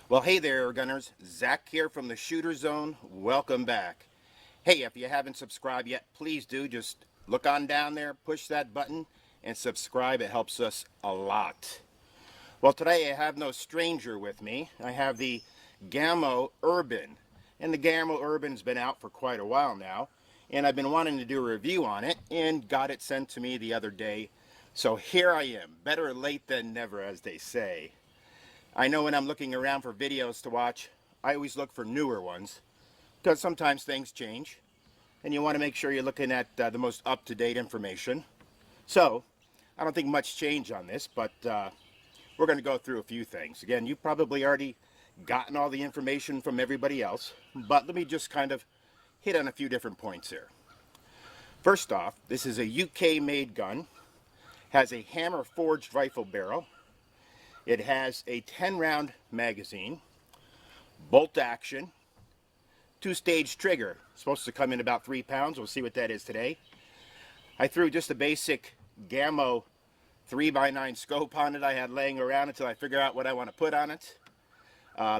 Well, hey there, Gunners. Zach here from the Shooter Zone. Welcome back. Hey, if you haven't subscribed yet, please do. Just look on down there, push that button, and subscribe. It helps us a lot. Well, today I have no stranger with me. I have the Gamo Urban. And the Gamo Urban's been out for quite a while now. And I've been wanting to do a review on it and got it sent to me the other day. So here I am. Better late than never, as they say. I know when I'm looking around for videos to watch, I always look for newer ones because sometimes things change and you want to make sure you're looking at the most up-to-date information. So, I don't think much change on this, but we're going to go through a few things. Again, you've probably already gotten all the information from everybody else, but let me just kind of hit on a few different points here. First off, this is a UK-made gun, has a hammer forged rifle barrel. It has a 10-round magazine, bolt action, 2-stage trigger. Supposed to come in about 3 pounds. We'll see what that is today. I threw just a basic Gamo 3x9 scope on it I had laying around until I figure out what I want to put on it.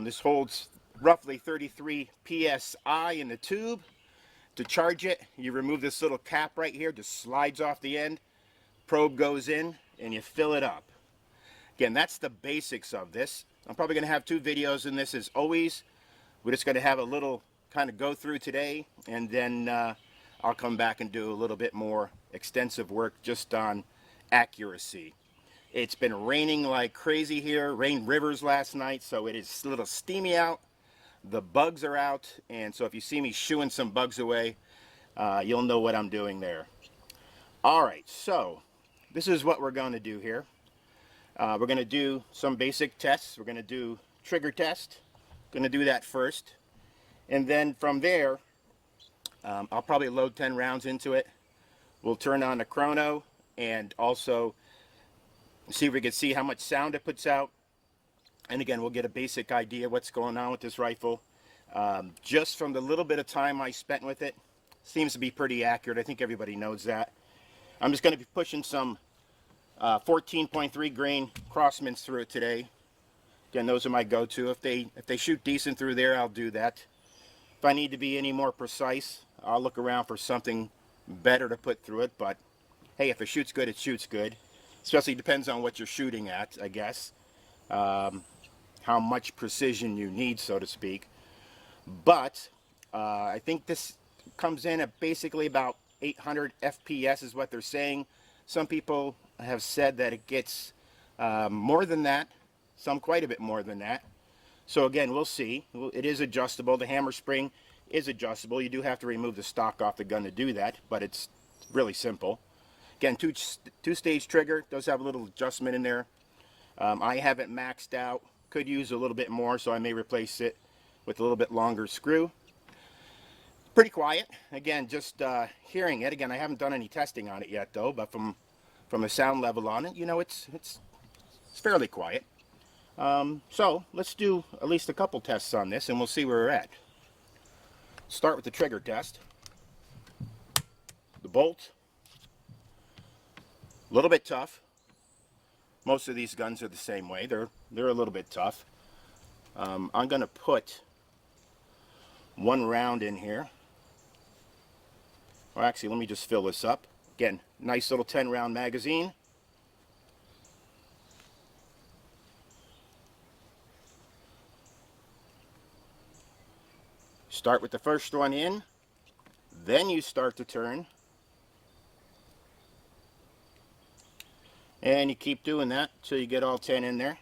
This holds roughly 33 psi in the tube. To charge it, you remove this little cap right here, just slides off the end, probe goes in, and you fill it up. Again, that's the basics of this. I'm probably going to have 2 videos in this as always. We're just going to have a little kind of go through today, and then I'll come back and do a little bit more extensive work just on accuracy. It's been raining like crazy here, rained rivers last night, so it is a little steamy out. The bugs are out, and so if you see me shooing some bugs away, you'll know what I'm doing there. Alright, so this is what we're going to do here. We're going to do some basic tests. We're going to do trigger test. Going to do that first. And then from there, I'll probably load 10 rounds into it. We'll turn on the chrono and also see if we can see how much sound it puts out. And again, we'll get a basic idea of what's going on with this rifle. Just from the little bit of time I spent with it, seems to be pretty accurate. I think everybody knows that. I'm just going to be pushing some 14.3 grain crossmins through it today. Again, those are my go-to. If they shoot decent through there, I'll do that. If I need to be any more precise, I'll look around for something better to put through it. But hey, if it shoots good, it shoots good. Especially depends on what you're shooting at, I guess. How much precision you need, so to speak. But I think this comes in at basically about 800 FPS is what they're saying. Some people have said that it gets more than that, some quite a bit more than that. So again, we'll see. It is adjustable. The hammer spring is adjustable. You do have to remove the stock off the gun to do that, but it's really simple. Again, two-stage trigger, does have a little adjustment in there. I have it maxed out. Could use a little bit more, so I may replace it with a little bit longer screw. Pretty quiet. Again, just hearing it. Again, I haven't done any testing on it yet, though, but from the sound level on it, you know, it's fairly quiet. So let's do at least a couple tests on this, and we'll see where we're at. Start with the trigger test. The bolt, a little bit tough. Most of these guns are the same way. They're a little bit tough. I'm going to put 1 round in here. Or actually, let me just fill this up. Again, nice little 10-round magazine. Start with the first one in, then you start to turn. And you keep doing that until you get all 10 in there.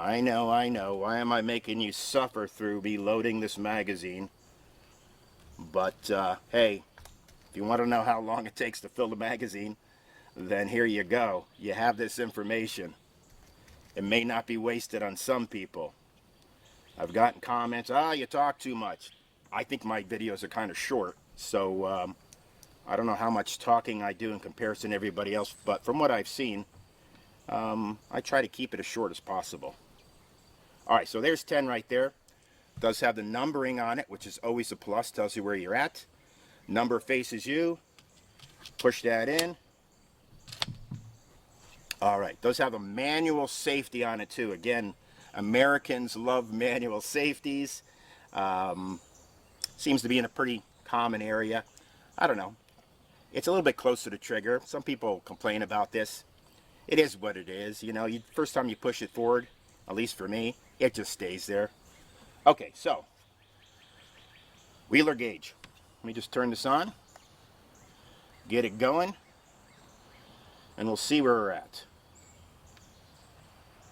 I know. Why am I making you suffer through reloading this magazine? But, hey, if you want to know how long it takes to fill the magazine, then here you go. You have this information. It may not be wasted on some people. I've gotten comments, you talk too much. I think my videos are kind of short, so I don't know how much talking I do in comparison to everybody else, but from what I've seen, I try to keep it as short as possible. Alright, so there's 10 right there. Does have the numbering on it, which is always a plus, tells you where you're at. Number faces you. Push that in. Alright, does have a manual safety on it too. Again, Americans love manual safeties. Seems to be in a pretty common area. I don't know. It's a little bit close to the trigger. Some people complain about this. It is what it is. You know, first time you push it forward, at least for me, it just stays there. Okay, so, wheeler gauge. Let me just turn this on, get it going, and we'll see where we're at.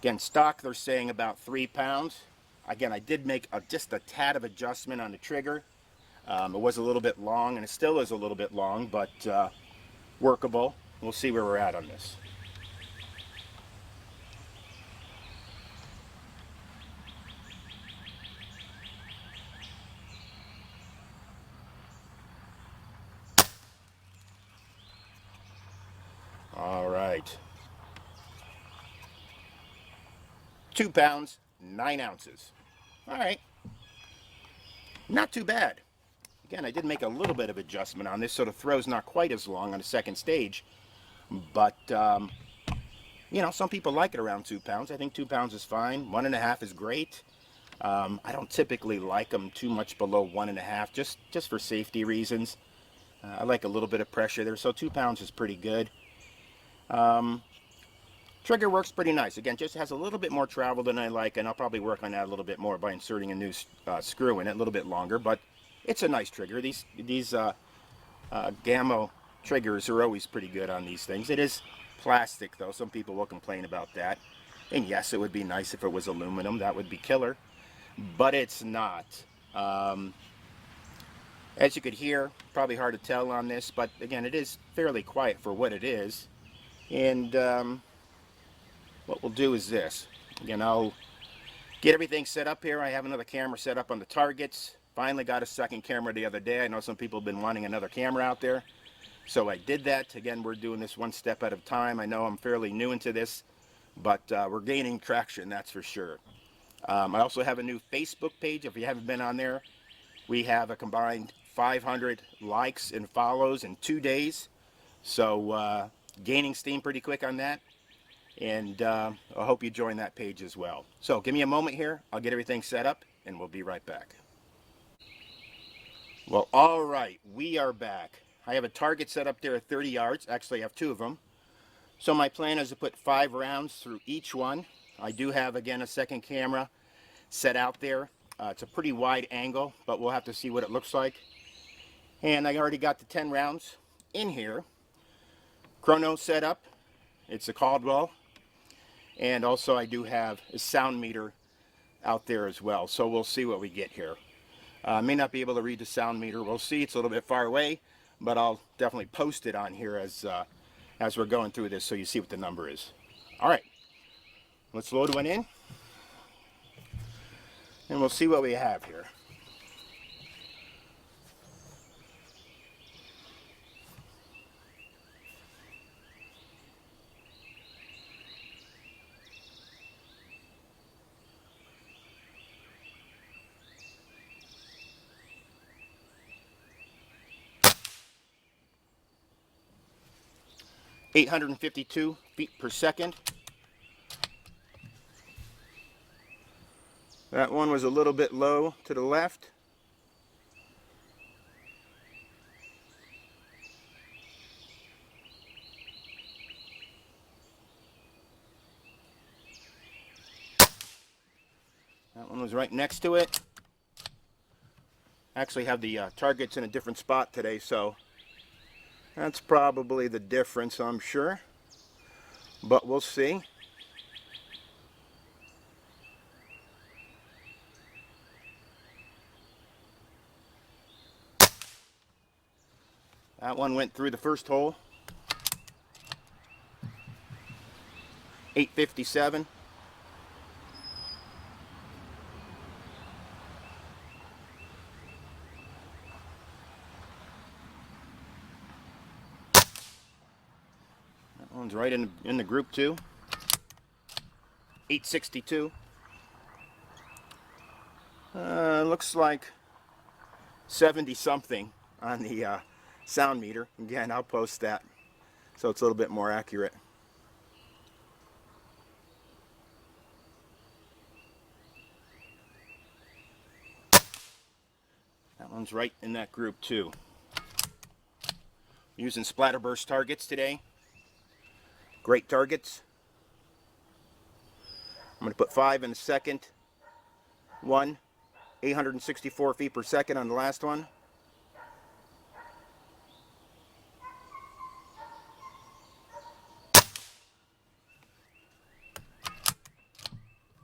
Again, stock, they're saying about 3 pounds. Again, I did make just a tad of adjustment on the trigger. It was a little bit long, and it still is a little bit long, but workable. We'll see where we're at on this. All right. 2 pounds, 9 ounces. All right. Not too bad. Again, I did make a little bit of adjustment on this, so the throw's not quite as long on the second stage. But, you know, some people like it around 2 pounds. I think 2 pounds is fine. 1.5 is great. I don't typically like them too much below 1.5, just for safety reasons. I like a little bit of pressure there, so 2 pounds is pretty good. Trigger works pretty nice. Again, just has a little bit more travel than I like, and I'll probably work on that a little bit more by inserting a new screw in it, a little bit longer, but it's a nice trigger. These Gamo triggers are always pretty good on these things. It is plastic, though. Some people will complain about that. And yes, it would be nice if it was aluminum. That would be killer. But it's not. As you could hear, probably hard to tell on this, but again, it is fairly quiet for what it is. And what we'll do is this. Again, I'll get everything set up here. I have another camera set up on the targets. Finally got a second camera the other day. I know some people have been wanting another camera out there. So I did that. Again, we're doing this one step at a time. I know I'm fairly new into this, but we're gaining traction, that's for sure. I also have a new Facebook page. If you haven't been on there, we have a combined 500 likes and follows in 2 days. So gaining steam pretty quick on that. And I hope you join that page as well. So give me a moment here. I'll get everything set up and we'll be right back. Well, all right, we are back. I have a target set up there at 30 yards. Actually, I have 2 of them. So my plan is to put 5 rounds through each one. I do have, again, a second camera set out there. It's a pretty wide angle, but we'll have to see what it looks like. And I already got the 10 rounds in here. Chrono set up. It's a Caldwell. And also I do have a sound meter out there as well. So we'll see what we get here. I may not be able to read the sound meter. We'll see. It's a little bit far away, but I'll definitely post it on here as we're going through this so you see what the number is. All right, let's load one in, and we'll see what we have here. (852 feet per second). That one was a little bit low to the left. That one was right next to it. I actually have the targets in a different spot today, so that's probably the difference, I'm sure. But we'll see. That one went through the first hole. 857. one's right in the group too. 862. Looks like 70 something on the sound meter. Again, I'll post that so it's a little bit more accurate. That one's right in that group too. Using splatterburst targets today. Great targets. I'm going to put 5 in the second one. 864 feet per second on the last one.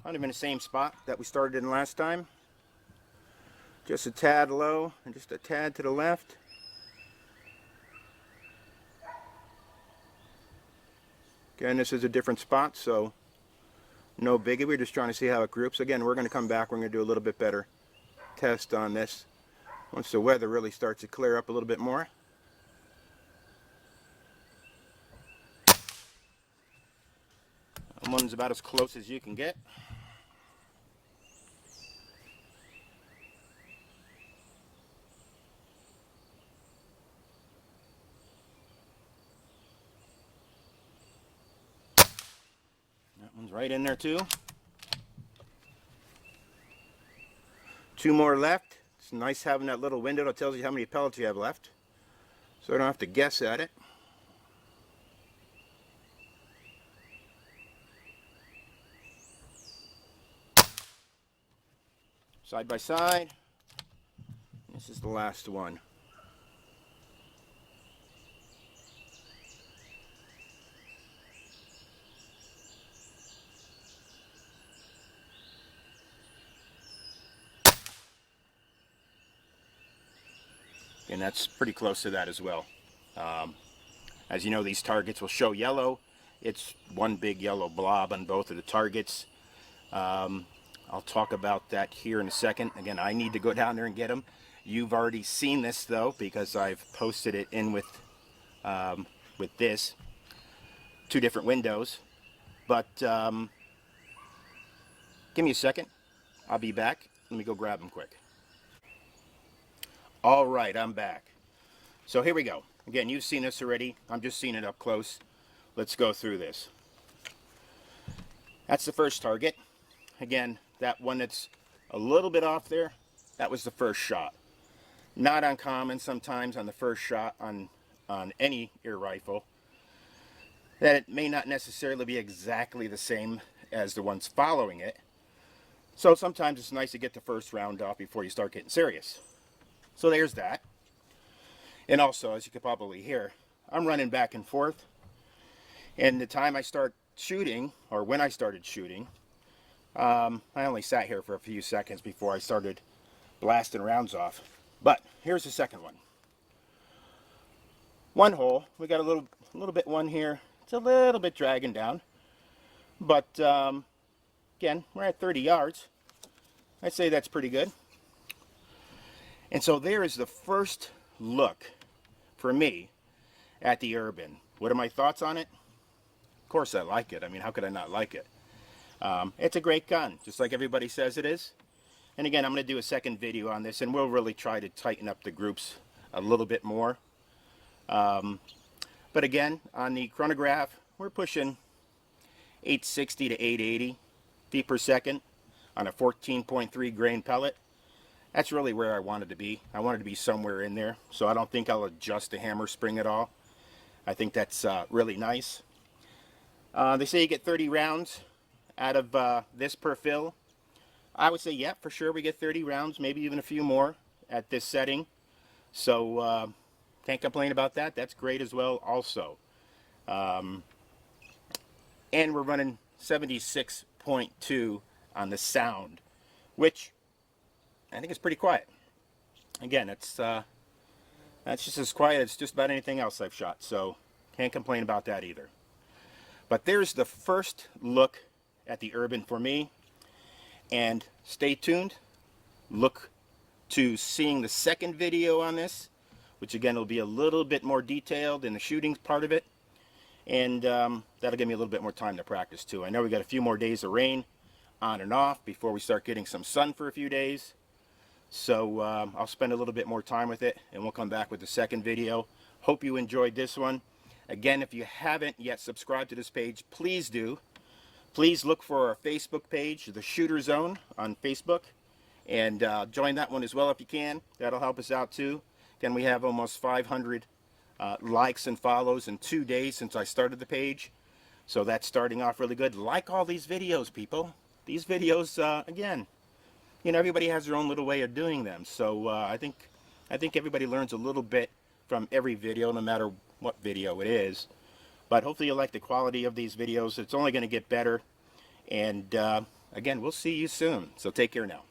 Kind of in the same spot that we started in last time. Just a tad low and just a tad to the left. Again, this is a different spot, so no biggie. We're just trying to see how it groups. Again, we're going to come back. We're going to do a little bit better test on this once the weather really starts to clear up a little bit more. That one's about as close as you can get. That one's right in there too. 2 more left. It's nice having that little window that tells you how many pellets you have left, so I don't have to guess at it. Side by side. This is the last one. And that's pretty close to that as well. As you know, these targets will show yellow. It's one big yellow blob on both of the targets. I'll talk about that here in a second. Again, I need to go down there and get them. You've already seen this though, because I've posted it in with this. 2 different windows. But give me a second. I'll be back. Let me go grab them quick. All right, I'm back. So here we go. Again, you've seen this already. I'm just seeing it up close. Let's go through this. That's the first target. Again, that one that's a little bit off there, that was the first shot. Not uncommon sometimes on the first shot on any air rifle that it may not necessarily be exactly the same as the ones following it. So sometimes it's nice to get the first round off before you start getting serious. So there's that. And also, as you can probably hear, I'm running back and forth. And the time I start shooting, or when I started shooting, I only sat here for a few seconds before I started blasting rounds off. But here's the second one. One hole. We got a little bit one here. It's a little bit dragging down. But again, we're at 30 yards. I'd say that's pretty good. And so there is the first look for me at the Urban. What are my thoughts on it? Of course I like it. I mean, how could I not like it? It's a great gun, just like everybody says it is. And again, I'm going to do a second video on this, and we'll really try to tighten up the groups a little bit more. But again, on the chronograph, we're pushing 860 to 880 feet per second on a 14.3 grain pellet. That's really where I wanted to be. I wanted to be somewhere in there, so I don't think I'll adjust the hammer spring at all. I think that's really nice. They say you get 30 rounds out of this per fill. I would say, yeah, for sure we get 30 rounds, maybe even a few more at this setting. So can't complain about that. That's great as well also. And we're running 76.2 on the sound, which I think it's pretty quiet. Again, that's just as quiet as just about anything else I've shot, so can't complain about that either. But there's the first look at the Urban for me, and stay tuned. Look to seeing the second video on this, which again will be a little bit more detailed in the shooting part of it. and that'll give me a little bit more time to practice too. I know we got a few more days of rain on and off before we start getting some sun for a few days. So I'll spend a little bit more time with it, and we'll come back with the second video. Hope you enjoyed this one. Again, if you haven't yet subscribed to this page, please do. Please look for our Facebook page, The Shooter Zone, on Facebook, and join that one as well if you can. That'll help us out too. Again, we have almost 500 likes and follows in 2 days since I started the page. So that's starting off really good. Like all these videos, people. These videos, again, you know, everybody has their own little way of doing them. So I think everybody learns a little bit from every video, no matter what video it is. But hopefully you like the quality of these videos. It's only going to get better. And again, we'll see you soon. So take care now.